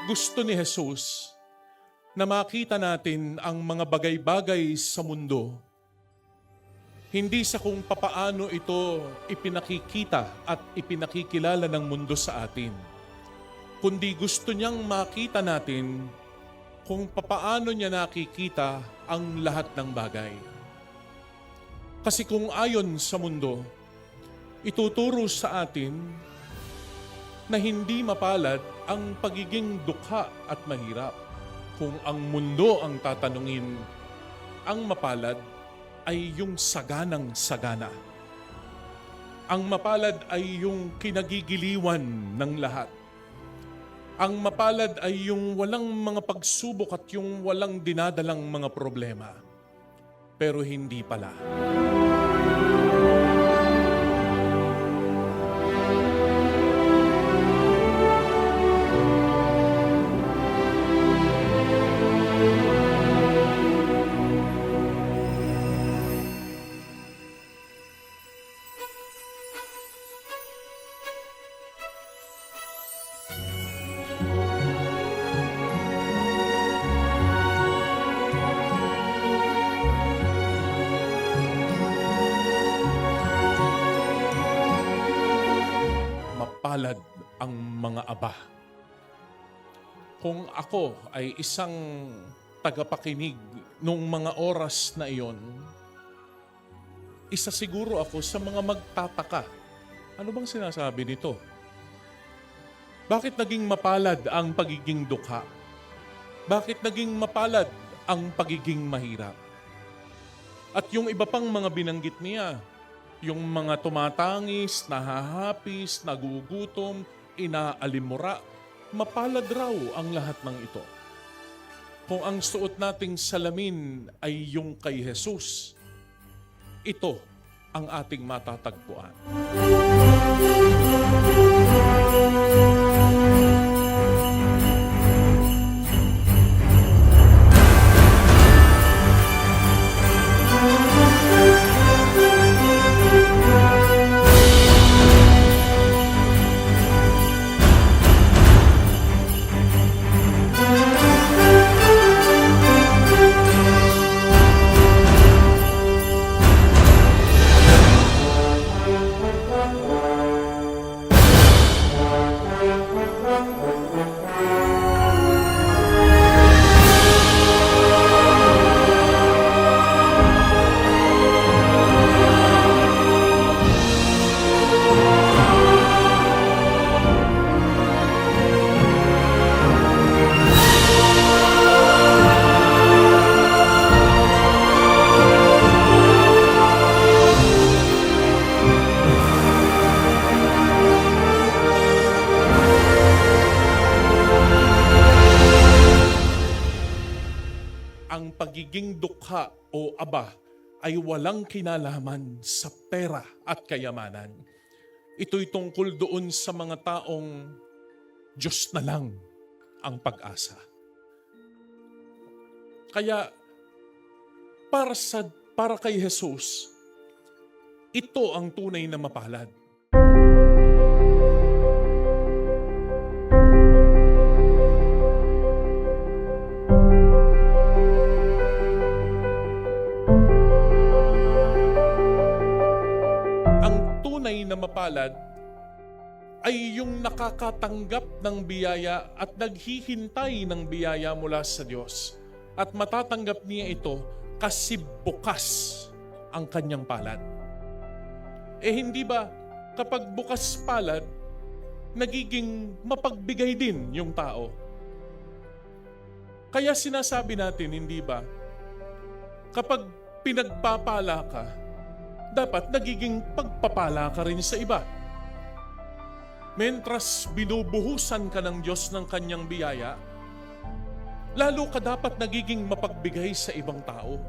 Gusto ni Jesus na makita natin ang mga bagay-bagay sa mundo, hindi sa kung papaano ito ipinakikita at ipinakikilala ng mundo sa atin, kundi gusto niyang makita natin kung papaano niya nakikita ang lahat ng bagay. Kasi kung ayon sa mundo, ituturo sa atin na hindi mapalad ang pagiging dukha at mahirap. Kung ang mundo ang tatanungin, ang mapalad ay yung saganang-sagana. Ang mapalad ay yung kinagigiliwan ng lahat. Ang mapalad ay yung walang mga pagsubok at yung walang dinadalang mga problema. Pero hindi pala. Mapalad ang mga aba. Kung ako ay isang tagapakinig nung mga oras na iyon, isa siguro ako sa mga magtataka. Ano bang sinasabi nito? Bakit naging mapalad ang pagiging dukha? Bakit naging mapalad ang pagiging mahirap? At yung iba pang mga binanggit niya, yung mga tumatangis, nahahapis, nagugutom, inaalimura, mapalad raw ang lahat ng ito. Kung ang suot nating salamin ay yung kay Jesus, ito ang ating matatagpuan. Ang pagiging dukha o aba ay walang kinalaman sa pera at kayamanan. Ito'y tungkol doon sa mga taong Diyos na lang ang pag-asa. Kaya para kay Jesus, ito ang tunay na mapalad. Na mapalad ay yung nakakatanggap ng biyaya at naghihintay ng biyaya mula sa Diyos. At matatanggap niya ito kasi bukas ang kanyang palad. Hindi ba kapag bukas palad, nagiging mapagbigay din yung tao? Kaya sinasabi natin, hindi ba, kapag pinagpapala ka, dapat nagiging pagpapala ka rin sa iba. Mentras binubuhusan ka ng Diyos ng kanyang biyaya, lalo ka dapat nagiging mapagbigay sa ibang tao.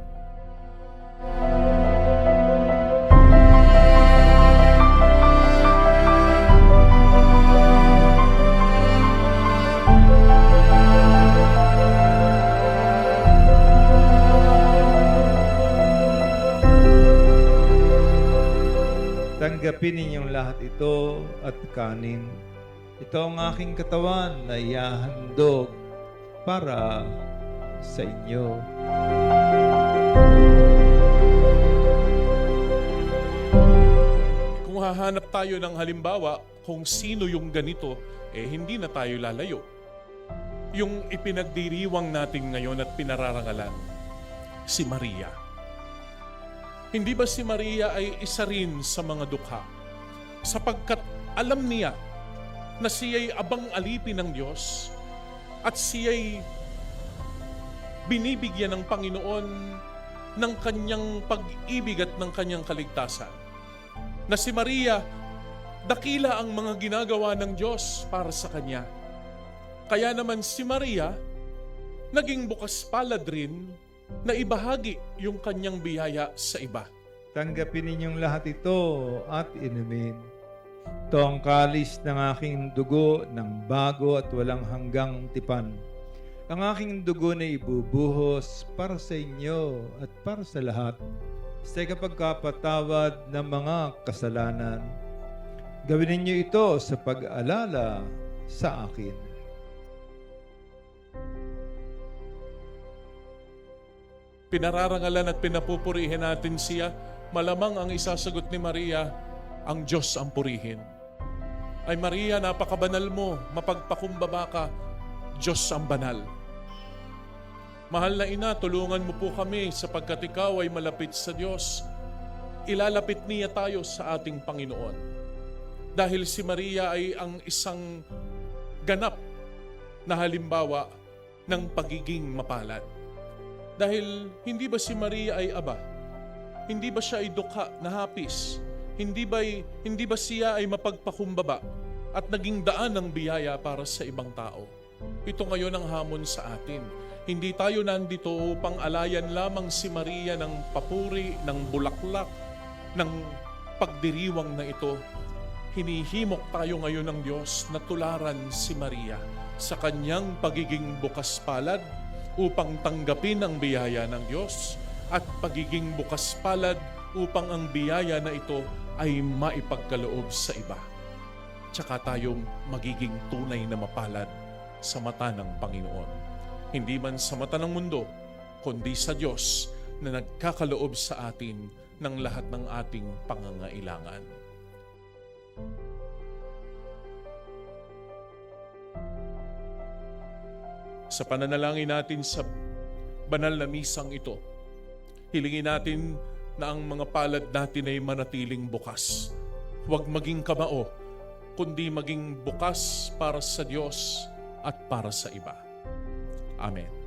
Tanggapin ninyong lahat ito at kanin. Ito ang aking katawan na ihahandog para sa inyo. Kung hahanap tayo ng halimbawa kung sino yung ganito, hindi na tayo lalayo. Yung ipinagdiriwang natin ngayon at pinararangalan, si Maria. Hindi ba si Maria ay isa rin sa mga dukha? Sapagkat alam niya na siya'y abang alipin ng Diyos at siya'y binibigyan ng Panginoon ng kanyang pag-ibig at ng kanyang kaligtasan. Na si Maria, dakila ang mga ginagawa ng Diyos para sa kanya. Kaya naman si Maria, naging bukas palad rin na ibahagi yung kanyang biyaya sa iba. Tanggapin ninyong lahat ito at inumin. Ito ang kalis ng aking dugo ng bago at walang hanggang tipan. Ang aking dugo na ibubuhos para sa inyo at para sa lahat sa kapagkapatawad ng mga kasalanan. Gawin ninyo ito sa pag-alala sa akin. Pinararangalan at pinapupurihin natin siya, malamang ang isasagot ni Maria, ang Diyos ang purihin. Ay Maria, napakabanal mo, mapagpakumbaba ka, Diyos ang banal. Mahal na ina, tulungan mo po kami sapagkat ikaw ay malapit sa Diyos. Ilalapit niya tayo sa ating Panginoon. Dahil si Maria ay ang isang ganap na halimbawa ng pagiging mapalad. Dahil hindi ba si Maria ay aba? Hindi ba siya ay dukha na hapis? Hindi ba siya ay mapagpakumbaba at naging daan ng biyaya para sa ibang tao? Ito ngayon ang hamon sa atin. Hindi tayo nandito upang alayan lamang si Maria ng papuri, ng bulaklak, ng pagdiriwang na ito. Hinihimok tayo ngayon ng Diyos na tularan si Maria sa kanyang pagiging bukas palad upang tanggapin ang biyaya ng Diyos at pagiging bukas palad upang ang biyaya na ito ay maipagkaloob sa iba. Tsaka tayo magiging tunay na mapalad sa mata ng Panginoon. Hindi man sa mata ng mundo, kundi sa Diyos na nagkakaloob sa atin ng lahat ng ating pangangailangan. Sa pananalangin natin sa banal na misang ito, hilingin natin na ang mga palad natin ay manatiling bukas. Huwag maging kamao, kundi maging bukas para sa Diyos at para sa iba. Amen.